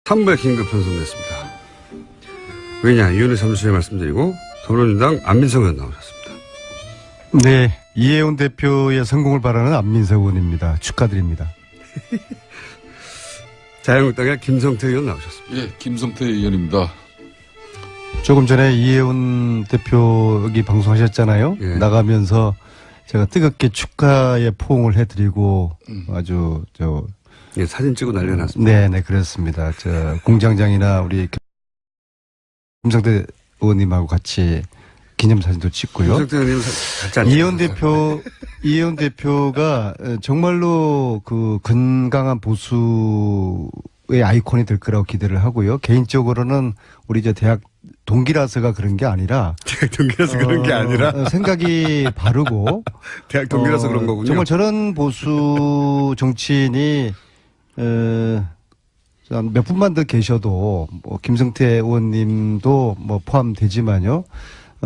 3부에 긴급 편성됐습니다. 왜냐, 이유는 잠시 후에 말씀드리고, 더불어민주당 안민석 의원 나오셨습니다. 네, 이혜훈 대표의 성공을 바라는 안민석 의원입니다. 축하드립니다. 자유한국당의 김성태 의원 나오셨습니다. 예, 김성태 의원입니다. 조금 전에 이혜훈 대표 여기 방송하셨잖아요. 예. 나가면서 제가 뜨겁게 축하의 포옹을 해드리고 아주 예, 사진 찍고 난리가 났습니다. 네네 그렇습니다. 공장장이나 우리 김성태 의원님하고 같이 기념사진도 찍고요. 김성태 의원님 같이 앉으세요. 이혜훈 대표가 정말로 그 건강한 보수의 아이콘이 될 거라고 기대를 하고요. 개인적으로는 우리 대학 동기라서가 그런 게 아니라 대학 동기라서 그런 게 아니라 생각이 바르고 대학 동기라서 그런 거군요. 정말 저런 보수 정치인이 몇 분만 더 계셔도 뭐 김성태 의원님도 뭐 포함되지만요.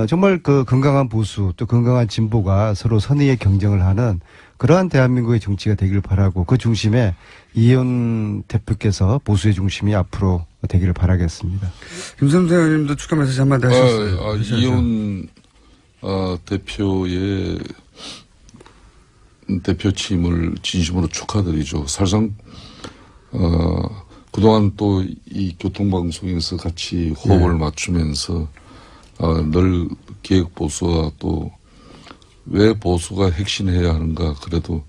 정말 그 건강한 보수 또 건강한 진보가 서로 선의의 경쟁을 하는 그러한 대한민국의 정치가 되기를 바라고 그 중심에 이혜훈 대표께서 보수의 중심이 앞으로 되기를 바라겠습니다. 김성태 의원님도 축하 메시지 한마디 하셨어요. 이혜훈 대표의 대표 취임을 진심으로 축하드리죠. 사실상 그동안 또 이 교통방송에서 같이 호흡을 맞추면서 늘 개혁보수와 또 왜 보수가 핵심해야 하는가 그래도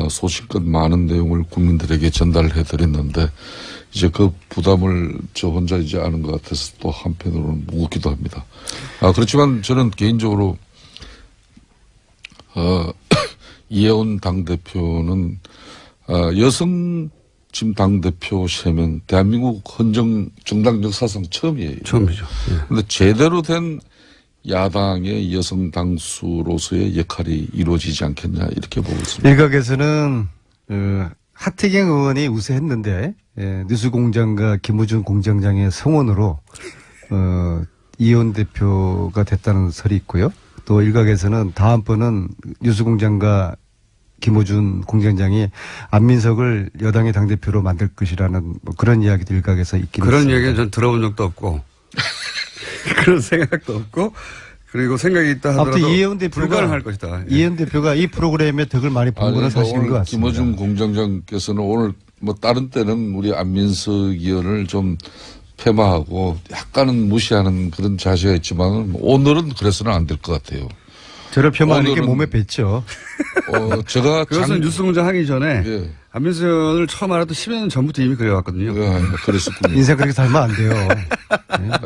소신껏 많은 내용을 국민들에게 전달해 드렸는데 이제 그 부담을 저 혼자 이제 아는 것 같아서 또 한편으로는 무겁기도 합니다. 그렇지만 저는 개인적으로 이혜훈 당대표는 여성 지금 당대표 3명 대한민국 정당 역사상 처음이에요. 처음이죠. 그런데 제대로 된 야당의 여성 당수로서의 역할이 이루어지지 않겠냐 이렇게 보고 있습니다. 일각에서는 하태경 의원이 우세했는데 뉴스공장과 김우준 공장장의 성원으로 이혜훈 대표가 됐다는 설이 있고요. 또 일각에서는 다음번은 뉴스공장과 김우준 공장장이 안민석을 여당의 당대표로 만들 것이라는 뭐 그런 이야기도 일각에서 있긴 그런 있습니다. 얘기는 전 들어본 적도 없고 그런 생각도 없고 그리고 생각이 있다 하더라도 아무튼 이혜훈 대표가 불가능할 것이다. 예. 이혜훈 대표가 이 프로그램에 덕을 많이 본 거는 사실인 것 같습니다. 김어준 공장장께서는 오늘 뭐 다른 때는 우리 안민석 의원을 좀 폐마하고 약간은 무시하는 그런 자세가 있지만 오늘은 그래서는 안 될 것 같아요. 저를 폄하하는 게 몸에 뱄죠. 제가 그것은 뉴스공장 하기 전에 예. 안민석 의원을 처음 알았던 10여 년 전부터 이미 그래왔거든요. 그랬었군요. 인생 그렇게 살면 안 돼요.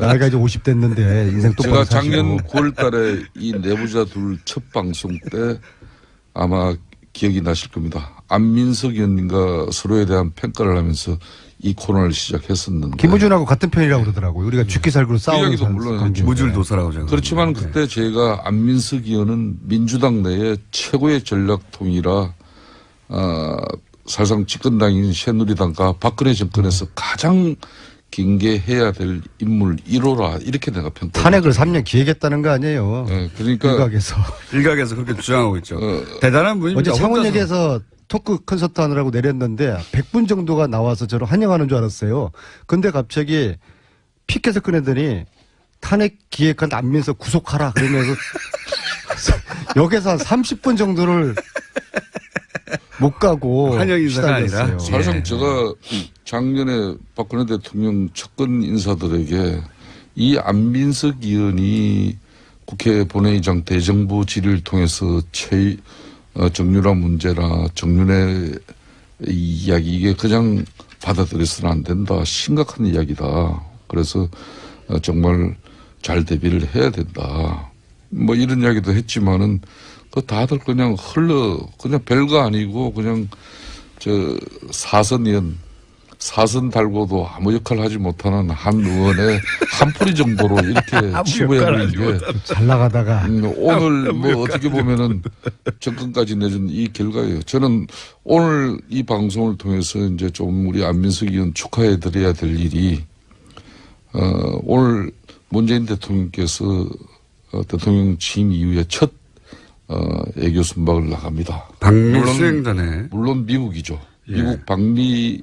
나이가 이제 50 됐는데 인생 똑바로 제가 사시고. 작년 9월 달에 이 내부자 둘 첫 방송 때 아마 기억이 나실 겁니다. 안민석 의원님과 서로에 대한 평가를 하면서 이 코너를 시작했었는데. 김우준하고 같은 편이라고 그러더라고요. 우리가 죽기 살기로 싸우는 이야기도 물론 관계. 무줄도사라고 제가. 그렇지만 그때 제가 안민석 의원은 민주당 내에 최고의 전략통이라 사실상 집권당인 새누리당과 박근혜 정권에서 가장 경계해야 될 인물 1호라 이렇게 내가 평가합니다. 탄핵을 3년 기획했다는 거 아니에요. 네, 그러니까 일각에서 그렇게 주장하고 있죠. 대단한 분입니다. 어제 창원역에서 토크 콘서트 하느라고 내렸는데 100분 정도가 나와서 저를 환영하는 줄 알았어요. 근데 갑자기 피켓을 꺼내더니 탄핵 기획한 안민석 구속하라 그러면서 역에서 한 30분 정도를 못 가고 환영 인사가 아니라 사실상 제가 작년에 박근혜 대통령 측근 인사들에게 이 안민석 의원이 국회 본회의장 대정부 질의를 통해서 정유라 문제나 정윤의 이야기 이게 그냥 받아들여서는 안 된다. 심각한 이야기다. 그래서 정말 잘 대비를 해야 된다. 뭐 이런 이야기도 했지만은 그 다들 그냥 그냥 별거 아니고 그냥 사선 달고도 아무 역할 하지 못하는 한 의원의 한 풀이 정도로 이렇게 치부해버린 게 잘 나가다가 오늘 뭐 어떻게 보면은 정권까지 내준 이 결과예요. 저는 오늘 이 방송을 통해서 이제 좀 우리 안민석 의원 축하해 드려야 될 일이 오늘 문재인 대통령께서 대통령 취임 이후에 첫 애교 순방을 나갑니다. 방미 수행단에 물론 미국이죠. 예. 미국 방미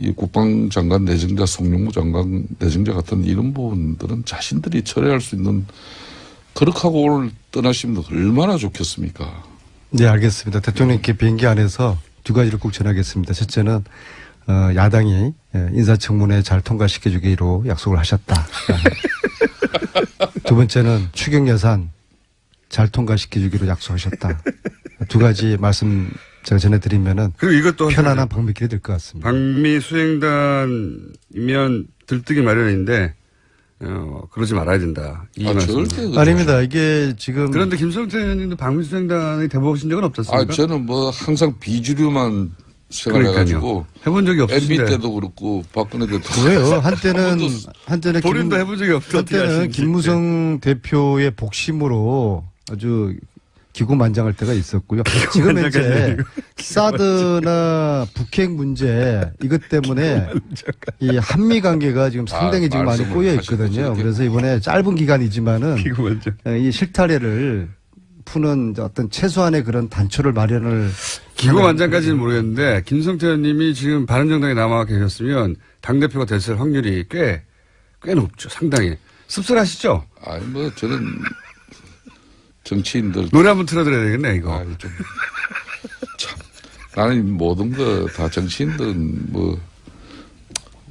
이 국방장관 내정자, 송영무 장관 내정자 같은 이런 부분들은 자신들이 처리할 수 있는 그렇게 하고 오늘 떠나시면 얼마나 좋겠습니까? 네, 알겠습니다. 대통령께 비행기 안에서 두 가지를 꼭 전하겠습니다. 첫째는 야당이 인사청문회 잘 통과시켜주기로 약속을 하셨다. 두 번째는 추경 예산 잘 통과시켜주기로 약속하셨다. 두 가지 말씀 제가 전해드리면은 그리고 이것도 편안한 방미길이 될 것 같습니다. 방미 수행단이면 들뜨기 마련인데 그러지 말아야 된다. 이 말씀. 절대 아닙니다. 이게 지금 그런데 김성태 의원님도 방미 수행단에 대보신 적은 없었습니까? 저는 뭐 항상 비주류만 생각해가지고 해본 적이 없으신데. MB 때도 그렇고 박근혜 때도 왜요? 한때는 본인도 해본 적이 없던데. 한때는 김무성 대표의 복심으로 아주 기고만장할 때가 있었고요. 지금 현재 사드나 북핵 문제 이것 때문에 이 한미 관계가 지금 상당히 지금 많이 말씀을 꼬여 하시고 있거든요. 저렇게. 그래서 이번에 짧은 기간이지만은 이 실타래를 푸는 어떤 최소한의 그런 단초를 마련을 기고만장까지는 모르겠는데 김성태 의원님이 지금 바른정당에 남아 계셨으면 당대표가 됐을 확률이 꽤 높죠. 상당히. 씁쓸하시죠? 아니 뭐 저는 정치인들 노래 한번 틀어드려야 되겠네 이거. 참 나는 모든 거 다 정치인들은 뭐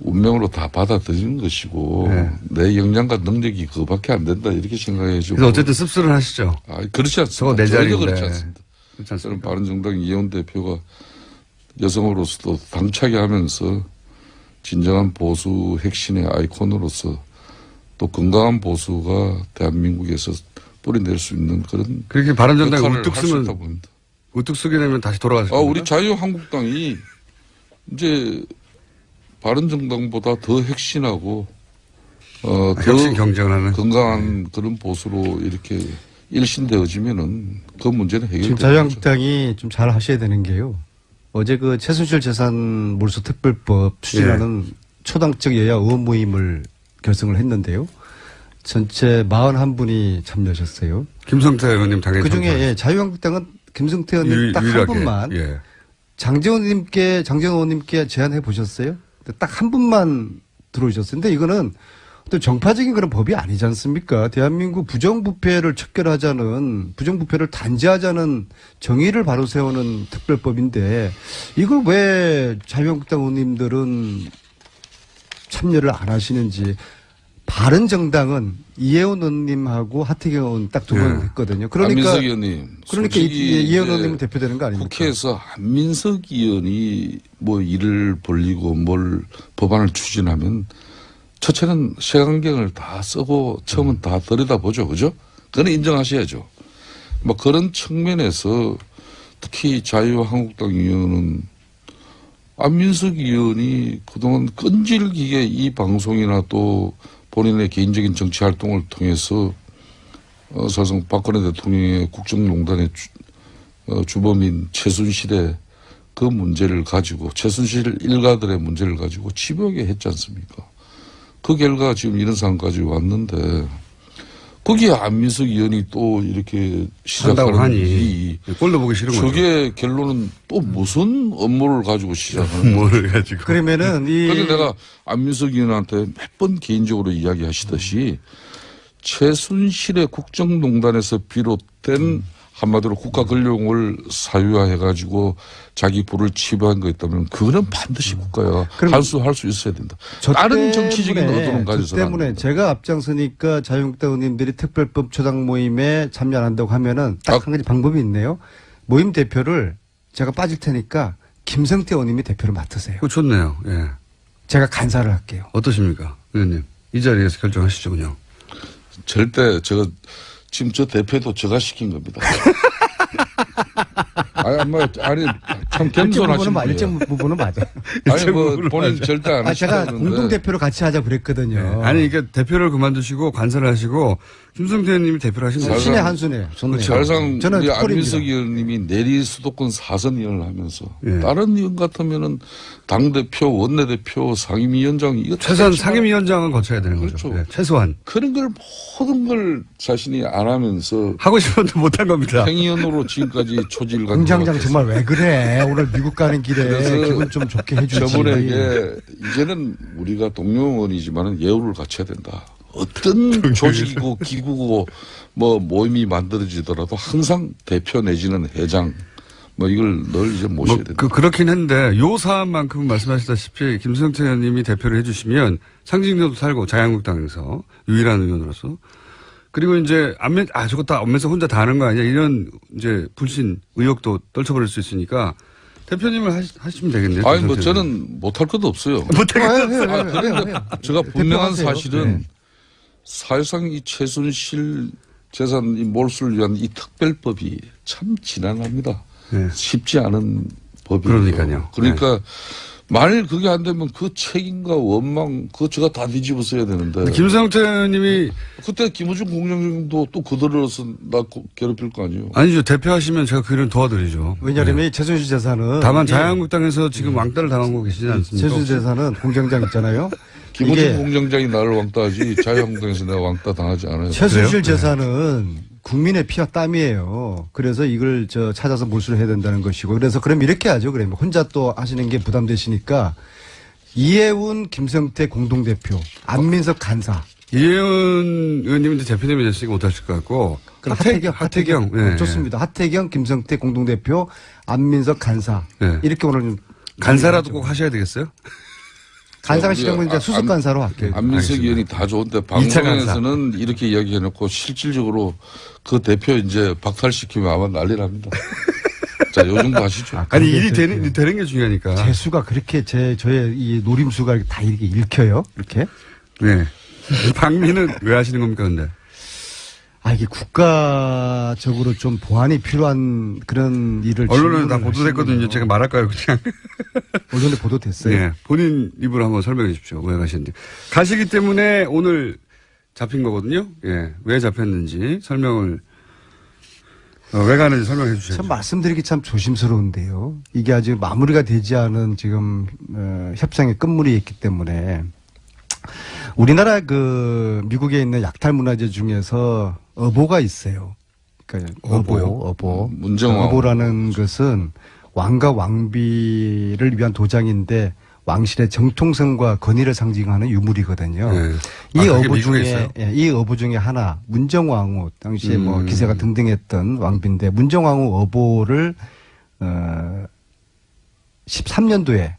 운명으로 다 받아들이는 것이고 네. 내 역량과 능력이 그거밖에 안 된다 이렇게 생각해주고. 그래서 어쨌든 씁쓸은 하시죠. 그렇지 않습니다. 저거 내 전혀 자리인데. 그렇지 않습니다. 그렇지 저는 않습니까? 바른정당 이혜원 대표가 여성으로서도 당차게 하면서 진정한 보수 핵심의 아이콘으로서 또 건강한 보수가 대한민국에서 뿌리낼 수 있는 그런 그렇게 바른정당이 역할을 우뚝 할 수 쓰면 있다고 봅니다. 우뚝 쓰게 되면 다시 돌아가실 겁니다. 우리 자유한국당이 이제 바른정당보다 더 핵심하고 혁신 더 경쟁하는 건강한 그런 보수로 이렇게 일신되어지면은 그 문제는 지금 해결되는 거죠. 자유한국당이 좀 잘 하셔야 되는 게요. 어제 그 최순실 재산 몰수 특별법 추진하는 초당적 여야 의원 모임을 결성을 했는데요. 전체 41분이 참여하셨어요. 김성태 의원님 당연히 그중에 자유한국당은 김성태 의원님 딱 한 유일하게. 분만 예. 장재원 의원님께 제안해 보셨어요? 딱 한 분만 들어오셨어요. 근데 이거는 또 정파적인 그런 법이 아니지 않습니까? 대한민국 부정부패를 척결하자는, 부정부패를 단죄하자는 정의를 바로 세우는 특별법인데 이걸 왜 자유한국당 의원님들은 참여를 안 하시는지. 바른정당은 이혜원 의원님하고 하태경 의원 딱 두 번 했거든요. 그러니까 안민석 의원님, 그러니까 솔직히 이혜원 이제 의원님은 대표되는 거 아닙니까? 국회에서 안민석 의원이 뭐 일을 벌리고 뭘 법안을 추진하면 첫째는 시간경을 다 쓰고 처음은 다 들여다보죠. 그죠? 그건 인정하셔야죠. 뭐 그런 측면에서 특히 자유한국당 의원은 안민석 의원이 그동안 끈질기게 이 방송이나 또 본인의 개인적인 정치 활동을 통해서 사실상 박근혜 대통령의 국정농단의 주범인 최순실의 그 문제를 가지고 최순실 일가들의 문제를 가지고 집요하게 했지 않습니까? 그 결과 지금 이런 상황까지 왔는데 거기에 안민석 의원이 또 이렇게 한다고 시작하는 하니 일이 꼴로 보기 싫은 거죠. 저게 결론은 또 무슨 업무를 가지고 시작하는 뭐를 가지고. 그러면은 그래서 내가 안민석 의원한테 몇 번 개인적으로 이야기하시듯이 최순실의 국정농단에서 비롯된 한마디로 국가 권력을 사유화해가지고 자기 부를 치부한 거 있다면 그거는 반드시 국가가 할 수 있어야 된다. 다른 정치적인 의도는 가져서는 안 때문에 된다. 제가 앞장서니까 자유한국당 의원님들이 특별법 초당 모임에 참여 안 한다고 하면은 딱 한 가지 방법이 있네요. 모임 대표를 제가 빠질 테니까 김성태 의원님이 대표를 맡으세요. 그거 좋네요. 예. 제가 간사를 할게요. 어떠십니까? 의원님. 이 자리에서 결정하시죠, 그냥. 절대 제가 지금 저 대표도 제가 시킨 겁니다. 아니 참 겸손하신 분이에요. 일정 부분은 맞아요. 아니 뭐 본인 절대 안 제가 하시는데 공동 대표로 같이 하자 그랬거든요. 아니, 그러니까 대표를 그만두시고 관사를 하시고 김성태 의원님이 대표를 하신다. 신의 한 수네. 좋네요. 사실상 저는 우리 콜입니다. 안민석 의원님이 내리 수도권 4선 의원을 하면서 예. 다른 의원 같으면은 당대표, 원내대표, 상임위원장 이거 최소한 다 상임위원장은 거쳐야 되는 거죠. 그렇죠. 예, 최소한. 그런 걸 모든 걸 자신이 안 하면서 하고 싶었는데 못한 겁니다. 행위원으로 지금까지 초지를 간 공장장 것 정말 왜 그래? 오늘 미국 가는 길에 그래서 기분 좀 좋게 해주지. 저분에게 이제는 우리가 동료원이지만은 예우를 갖춰야 된다. 어떤 조직이고 기구고 뭐 모임이 만들어지더라도 항상 대표 내지는 회장 뭐 이걸 늘 이제 모셔야 된다. 그렇긴 한데 요 사안만큼은 말씀하시다시피 김성태 의원님이 대표를 해주시면 상징력도 살고 자유한국당에서 유일한 의원으로서 그리고 이제 저거 다 안면서 혼자 다 하는 거 아니야 이런 이제 불신 의혹도 떨쳐버릴 수 있으니까 대표님을 하시면 되겠네요. 아니 뭐 저는 못할 것도 없어요. 그런데 제가 분명한 사실은 사실상 이 최순실 재산 이 몰수를 위한 이 특별법이 참 지난합니다. 네. 쉽지 않은 법이에요. 그러니까요. 그러니까 만일 그게 안 되면 그 책임과 원망 그거 제가 다 뒤집어 써야 되는데. 김성태 의원님이 그때 김우중 공장장도 또 그들로서 나 괴롭힐 거 아니에요. 아니죠. 대표하시면 제가 그 일은 도와드리죠. 왜냐하면 이 최순실 재산은 다만 자유한국당에서 지금 왕따를 당하고 계시지 않습니까? 최순실 재산은 공장장 있잖아요. 김우중 공장장이 나를 왕따하지 자유한국당에서 내가 왕따 당하지 않아요. 최순실 재산은 국민의 피와 땀이에요. 그래서 이걸 찾아서 몰수를 해야 된다는 것이고. 그래서 그럼 이렇게 하죠. 그러면 혼자 또 하시는 게 부담되시니까 이해운 김성태 공동대표, 안민석 간사. 이혜원 의원님은 이제 대표님이 됐으니까 못하실 것 같고. 그럼 하태경. 네. 좋습니다. 하태경, 김성태 공동대표, 안민석 간사. 네. 이렇게 오늘 좀. 간사라도 꼭 하셔야 되겠어요? 간사가 싫으면 이제 수습 간사로 할게요. 안민석 의원이 다 좋은데 방송에서는 이렇게 이야기해놓고 실질적으로 그 대표 이제 박탈시키면 아마 난리 납니다. 자, 요 정도 하시죠. 아니, 일이 되는 게 중요하니까. 제 수가 그렇게 저의 이 노림수가 다 이렇게 읽혀요? 이렇게? 네. 방미는 왜 하시는 겁니까, 근데? 이게 국가적으로 좀 보완이 필요한 그런 일을. 언론에 다 보도됐거든요. 제가 말할까요, 그냥? 언론에 보도됐어요. 네. 본인 입으로 한번 설명해 주십시오. 왜 가시는지. 가시기 때문에 오늘 잡힌 거거든요. 예. 왜 잡혔는지 설명을, 왜 가는지 설명해 주셔야죠. 참 말씀드리기 참 조심스러운데요. 이게 아직 마무리가 되지 않은 지금, 협상의 끝물이 있기 때문에 우리나라 미국에 있는 약탈 문화재 중에서 어보가 있어요. 그러니까 어보. 문정왕. 어보라는 것은 왕과 왕비를 위한 도장인데 왕실의 정통성과 권위를 상징하는 유물이거든요. 네. 이 어보 미국에 중에, 있어요? 이 어보 중에 하나, 문정왕후, 당시에 뭐 기세가 등등했던 왕비인데, 문정왕후 어보를, 13년도에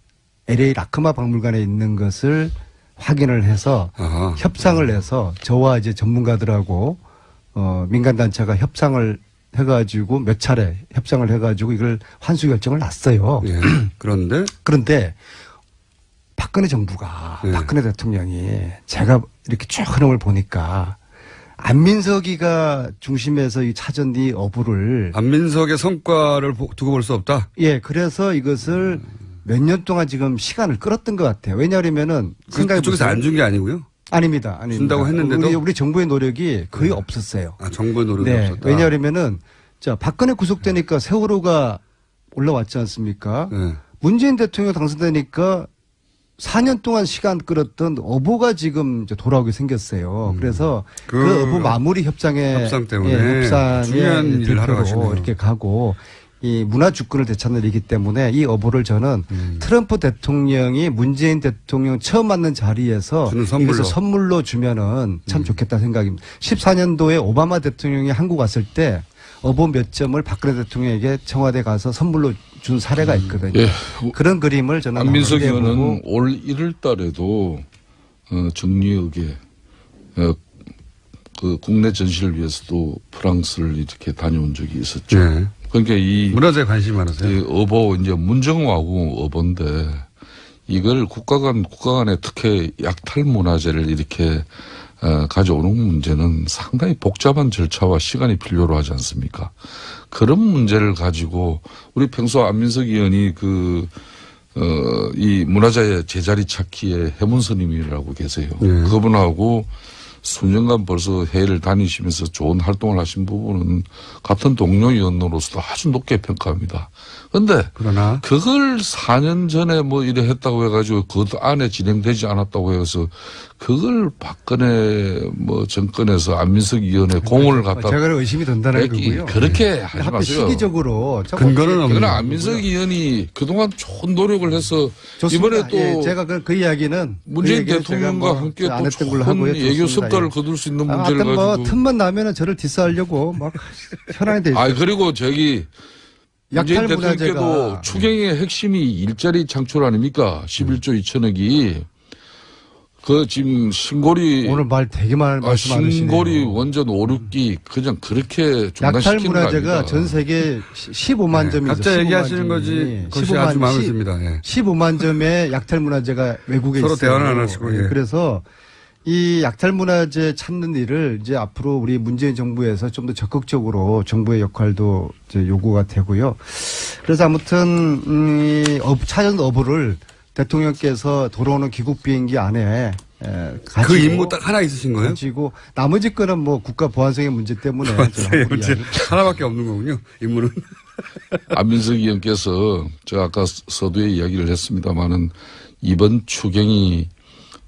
LA 라크마 박물관에 있는 것을 확인을 해서 협상을 해서 저와 이제 전문가들하고 민간단체가 협상을 해가지고 몇 차례 협상을 해가지고 이걸 환수 결정을 났어요. 예. 그런데 박근혜 정부가 박근혜 대통령이 제가 이렇게 쭉 흐름을 보니까 안민석이가 중심에서 이 찾은 이 어부를 안민석의 성과를 두고 볼 수 없다. 예, 그래서 이것을 몇 년 동안 지금 시간을 끌었던 것 같아요. 왜냐하면은 그쪽에서 안 준 게 아니고요? 아닙니다. 준다고 했는데도 우리 정부의 노력이 거의 없었어요. 정부의 노력이 네, 없었다. 왜냐하면은 박근혜 구속되니까 세월호가 올라왔지 않습니까? 네. 문재인 대통령 당선되니까 4년 동안 시간 끌었던 어보가 지금 이제 돌아오게 생겼어요. 그래서 그 어보 마무리 협상 때문에 중요한 일을 하러 가시네요. 이렇게 가고 이 문화 주권을 되찾는 일이기 때문에 이 어보를 저는 트럼프 대통령이 문재인 대통령 처음 만난 자리에서 이것을 선물로 주면은 참 좋겠다 생각입니다. 14년도에 오바마 대통령이 한국 왔을 때 어보 몇 점을 박근혜 대통령에게 청와대 가서 선물로 준 사례가 있거든요. 예. 그런 그림을 저는 안민석 의원은 올 1월 달에도 정리역에 그 국내 전시를 위해서도 프랑스를 이렇게 다녀온 적이 있었죠. 네. 그러니까 이 문화재에 관심이 많으세요? 이 어보 이제 문정왕후 어보인데 이걸 국가 간의 특혜 약탈 문화재를 이렇게 가져오는 문제는 상당히 복잡한 절차와 시간이 필요로 하지 않습니까? 그런 문제를 가지고 우리 평소 안민석 의원이 이 문화재 제자리 찾기에 해문스님이라고 계세요. 그분하고 수년간 벌써 해외를 다니시면서 좋은 활동을 하신 부분은 같은 동료 의원으로서도 아주 높게 평가합니다. 그런데 그러나 그걸 4년 전에 뭐 이래 했다고 해가지고 그 안에 진행되지 않았다고 해서 그걸 박근혜 뭐 정권에서 안민석 의원의 공을 갖다 제가 의심이 든다는 거고요. 그렇게 하지 하필 마세요. 시기적으로 근거는 없는 그러나 안민석 의원이 그동안 좋은 노력을 해서 좋습니다. 이번에 또 예, 제가 그 이야기는 문재인 그 얘기는 제가 대통령과 뭐 함께 안 또 했던 걸로 좋은 하고요. 외교 좋습니다. 성과를 예. 거둘 수 있는 문제를 하여튼 뭐 가지고. 틈만 나면은 저를 디스하려고 막 현안이 돼 있어요. 그리고 저기 문재인 약탈 대통령께도 문화재가 추경의 핵심이 일자리 창출 아닙니까? 11조 2천억이. 그 지금 신고리 오늘 말 되게 말씀 많으시네요. 신고리 원전 5, 6기 그냥 그렇게 약탈 중단시키는 거 문화재가 아닙니까? 전 세계 15만 점이죠. 각자 15만 얘기하시는 점이. 거지 그것이 아주 마음에 듭니다. 예. 15만 점의 약탈 문화재가 외국에 서로 있어요. 대화는 안 하시고, 예. 그래서 이 약탈 문화재 찾는 일을 이제 앞으로 우리 문재인 정부에서 좀 더 적극적으로 정부의 역할도 이제 요구가 되고요. 그래서 아무튼 찾은 어부를 대통령께서 돌아오는 귀국 비행기 안에 가지고 그 임무 딱 하나 있으신 거예요? 가지고 나머지 거는 뭐 국가 보안성의 문제 때문에 네, 문제 하나밖에 없는 거군요. 임무는. 안민석 의원께서 제가 아까 서두에 이야기를 했습니다마는 이번 추경이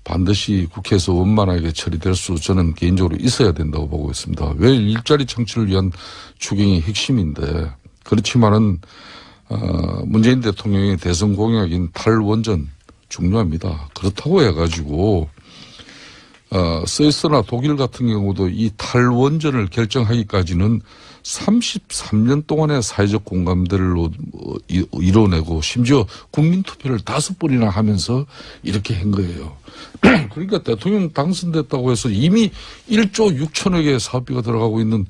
반드시 국회에서 원만하게 처리될 수 저는 개인적으로 있어야 된다고 보고 있습니다. 왜 일자리 창출을 위한 추경이 핵심인데 그렇지만은 문재인 대통령의 대선 공약인 탈원전 중요합니다. 그렇다고 해가지고 스위스나 독일 같은 경우도 이 탈원전을 결정하기까지는 33년 동안의 사회적 공감대를 이뤄내고 심지어 국민투표를 5번이나 하면서 이렇게 한 거예요. 그러니까 대통령 당선됐다고 해서 이미 1조 6천억의 사업비가 들어가고 있는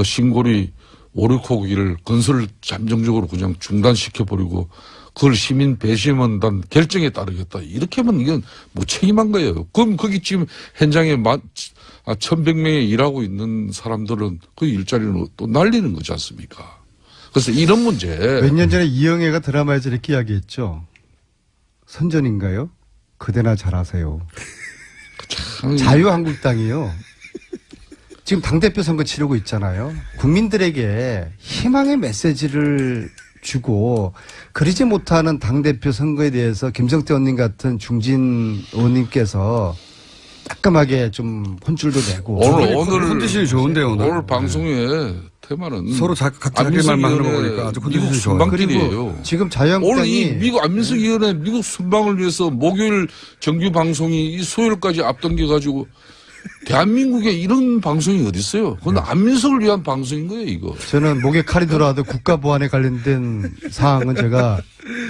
신고리 5, 6호기를 건설을 잠정적으로 그냥 중단시켜버리고 그걸 시민 배심원단 결정에 따르겠다. 이렇게 하면 이건 무책임한 거예요. 그럼 거기 지금 현장에 1,100명이 일하고 있는 사람들은 그 일자리는 또 날리는 거지 않습니까? 그래서 이런 문제. 몇 년 전에 이영애가 드라마에서 이렇게 이야기했죠. 선전인가요? 그대나 잘하세요. 자유한국당이요. 지금 당대표 선거 치르고 있잖아요. 국민들에게 희망의 메시지를 주고 그러지 못하는 당대표 선거에 대해서 김성태 의원님 같은 중진 의원님께서 따끔하게 좀 혼줄도 내고 오늘 컨디션이 좋은데요, 오늘 방송의 테마는 서로 각자 자기 말만 하는 거 보니까 아주 미국 컨디션이 좋아요. 순방길이에요. 그리고 지금 오늘 자유한국당이 이 미국 안민석 의원의 미국 순방을 위해서 목요일 정규 방송이 이 수요일까지 앞당겨 가지고 대한민국에 이런 방송이 어디 있어요? 그건 안민석을 위한 방송인 거예요, 이거. 저는 목에 칼이 들어와도 국가 보안에 관련된 사항은 제가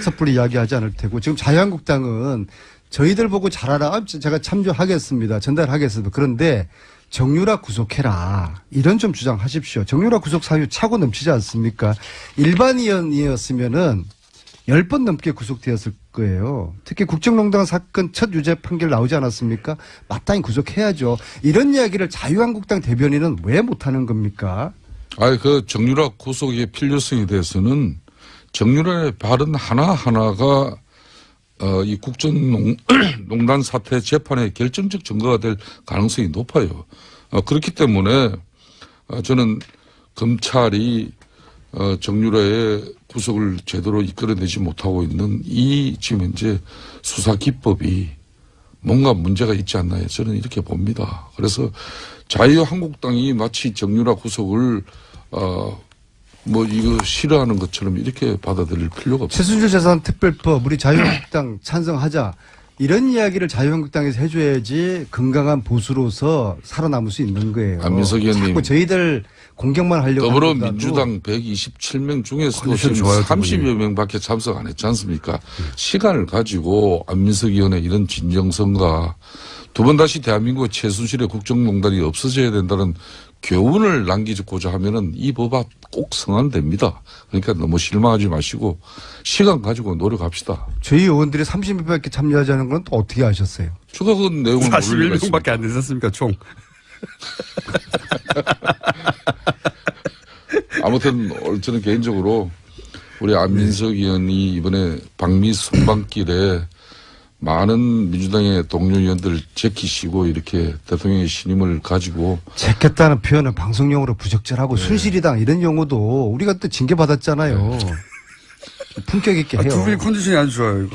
섣불리 이야기하지 않을 테고 지금 자유한국당은 저희들 보고 잘하라. 제가 참조하겠습니다. 전달하겠습니다. 그런데 정유라 구속해라. 이런 좀 주장하십시오. 정유라 구속 사유 차고 넘치지 않습니까? 일반 의원이었으면은 10번 넘게 구속되었을 거예요. 특히 국정농단 사건 첫 유죄 판결 나오지 않았습니까? 마땅히 구속해야죠. 이런 이야기를 자유한국당 대변인은 왜 못하는 겁니까? 그 정유라 구속의 필요성에 대해서는 정유라의 발언 하나하나가 이 국정농단 사태 재판의 결정적 증거가 될 가능성이 높아요. 그렇기 때문에 저는 검찰이 정유라의 구속을 제대로 이끌어내지 못하고 있는 이 지금 현재 수사 기법이 뭔가 문제가 있지 않나요? 저는 이렇게 봅니다. 그래서 자유한국당이 마치 정유라 구속을 이거 싫어하는 것처럼 이렇게 받아들일 필요가 없어요. 최순실 재산 특별법 우리 자유한국당 찬성하자. 이런 이야기를 자유한국당에서 해줘야지 건강한 보수로서 살아남을 수 있는 거예요. 안민석 의원님. 자꾸 저희들 공격만 하려고 더불어민주당 127명 중에서도 지금 좋아요, 30여 명밖에 참석 안 했지 않습니까? 시간을 가지고 안민석 의원의 이런 진정성과 두 번 다시 대한민국의 최순실의 국정농단이 없어져야 된다는 교훈을 남기고자 하면은 이 법안 꼭 성안됩니다. 그러니까 너무 실망하지 마시고 시간 가지고 노력합시다. 저희 의원들이 30명밖에 참여하자는 건 또 어떻게 아셨어요? 제가 그 내용을 41명밖에 안 됐었습니까, 총. 아무튼 저는 개인적으로 우리 안민석 의원이 이번에 방미 순방길에 많은 민주당의 동료 의원들 제끼시고 이렇게 대통령의 신임을 가지고 제꼈다는 표현은 방송용어로 부적절하고 순실이당 이런 용어도 우리가 또 징계받았잖아요. 품격 있게 해요. 두 분이 컨디션이 아주 좋아요.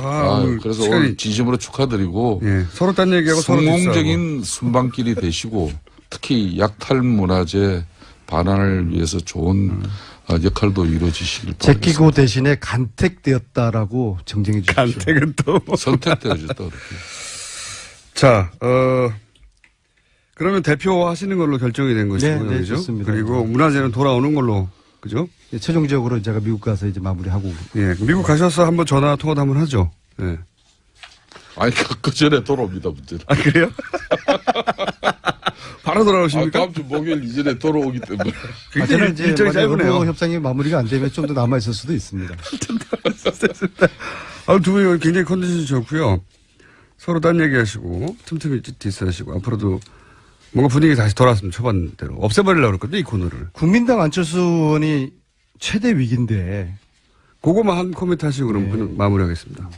오늘 그래서 시간이 오늘 진심으로 축하드리고 예, 서로 딴 얘기하고 서로 성공적인 순방길이 되시고 특히 약탈 문화재 반환을 위해서 좋은 역할도 이루어지시길 바랍니다. 제끼고 대신에 간택되었다라고 정정해 주십시오. 간택은 또 선택되어졌다. 그렇게. 자, 그러면 대표 하시는 걸로 결정이 된 것이고요. 네, 그죠? 좋습니다. 그리고 문화재는 돌아오는 걸로, 그죠? 예, 최종적으로 제가 미국 가서 이제 마무리하고. 예, 미국 가셔서 한번 전화 통화도 한번 하죠. 예. 아니, 그 전에 돌아옵니다, 문제는. 아, 그래요? 바로 돌아오십니까? 다음 주 목요일 이전에 돌아오기 때문에. 저는 이제 일정이 짧으네요. 의료 협상이 마무리가 안 되면 좀 더 남아 있을 수도 있습니다. 두 분이 굉장히 컨디션이 좋고요. 서로 딴 얘기하시고 틈틈이 디스하시고 앞으로도 뭔가 분위기 다시 돌아왔으면 초반대로 없애버리려고 그랬거든요, 이 코너를. 국민당 안철수 의원이 최대 위기인데 그거만 한 코멘트 하시고 그럼 마무리하겠습니다.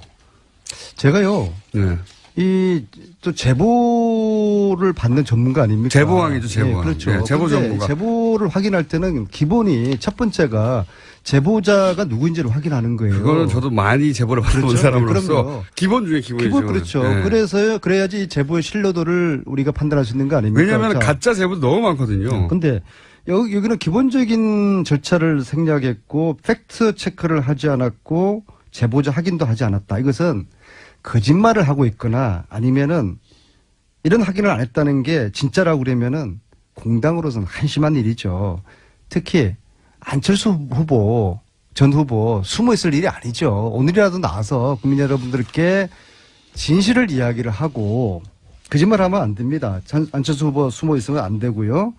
제가요. 네. 이 또 제보를 받는 전문가 아닙니까? 제보왕이죠, 제보왕. 네, 그렇죠. 네, 제보 근데 전문가. 제보를 확인할 때는 기본이 첫 번째가 제보자가 누구인지를 확인하는 거예요. 그거는 저도 많이 제보를 받아본 그렇죠. 사람으로서 그럼요. 기본 중에 기본이죠. 기본 그렇죠. 네. 그래서요. 그래야지 제보의 신뢰도를 우리가 판단할 수 있는 거 아닙니까? 왜냐하면 자, 가짜 제보도 너무 많거든요. 근데 여기는 기본적인 절차를 생략했고 팩트 체크를 하지 않았고 제보자 확인도 하지 않았다. 이것은 거짓말을 하고 있거나 아니면은 이런 확인을 안 했다는 게 진짜라고 그러면은 공당으로서는 한심한 일이죠. 특히 안철수 후보, 전 후보 숨어 있을 일이 아니죠. 오늘이라도 나와서 국민 여러분들께 진실을 이야기를 하고 거짓말하면 안 됩니다. 안철수 후보 숨어 있으면 안 되고요.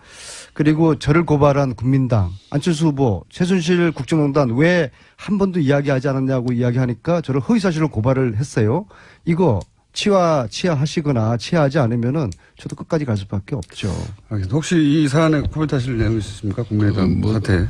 그리고 저를 고발한 국민당, 안철수 후보, 최순실 국정농단 왜 한 번도 이야기하지 않았냐고 이야기하니까 저를 허위사실로 고발을 했어요. 이거 치하하시거나 치하하지 않으면은 저도 끝까지 갈 수밖에 없죠. 알겠습니다. 혹시 이 사안에 코멘트 하실 내용 있으십니까? 국민의당 사태.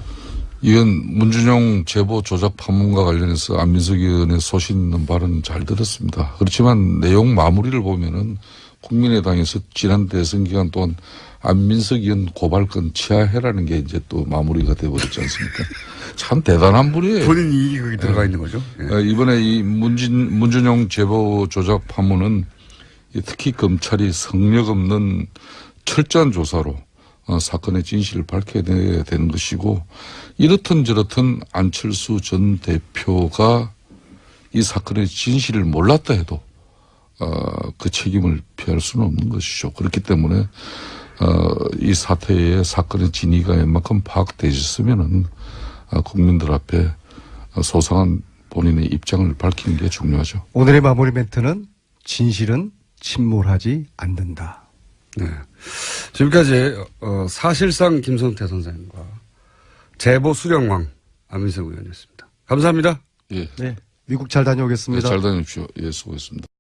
이건 문준용 제보 조작 파문과 관련해서 안민석 의원의 소신 있는 발언 잘 들었습니다. 그렇지만 내용 마무리를 보면은 국민의당에서 지난 대선 기간 동안 안민석 의원 고발건 치하해라는 게 이제 또 마무리가 돼버렸지 않습니까? 참 대단한 분이에요. 본인 이익이 거기 들어가 있는 거죠. 예. 이번에 이 문준용 제보 조작 파문은 특히 검찰이 성력 없는 철저한 조사로 사건의 진실을 밝혀내야 되는 것이고 이렇든 저렇든 안철수 전 대표가 이 사건의 진실을 몰랐다 해도 그 책임을 피할 수는 없는 것이죠. 그렇기 때문에 이 사태의 사건의 진위가 웬만큼 파악되셨으면은 국민들 앞에 소상한 본인의 입장을 밝히는 게 중요하죠. 오늘의 마무리 멘트는 진실은 침몰하지 않는다. 네. 지금까지 사실상 김성태 선생님과 제보 수령왕 안민석 의원이었습니다. 감사합니다. 예. 네. 미국 잘 다녀오겠습니다. 잘 다녀오십시오. 예, 수고했습니다.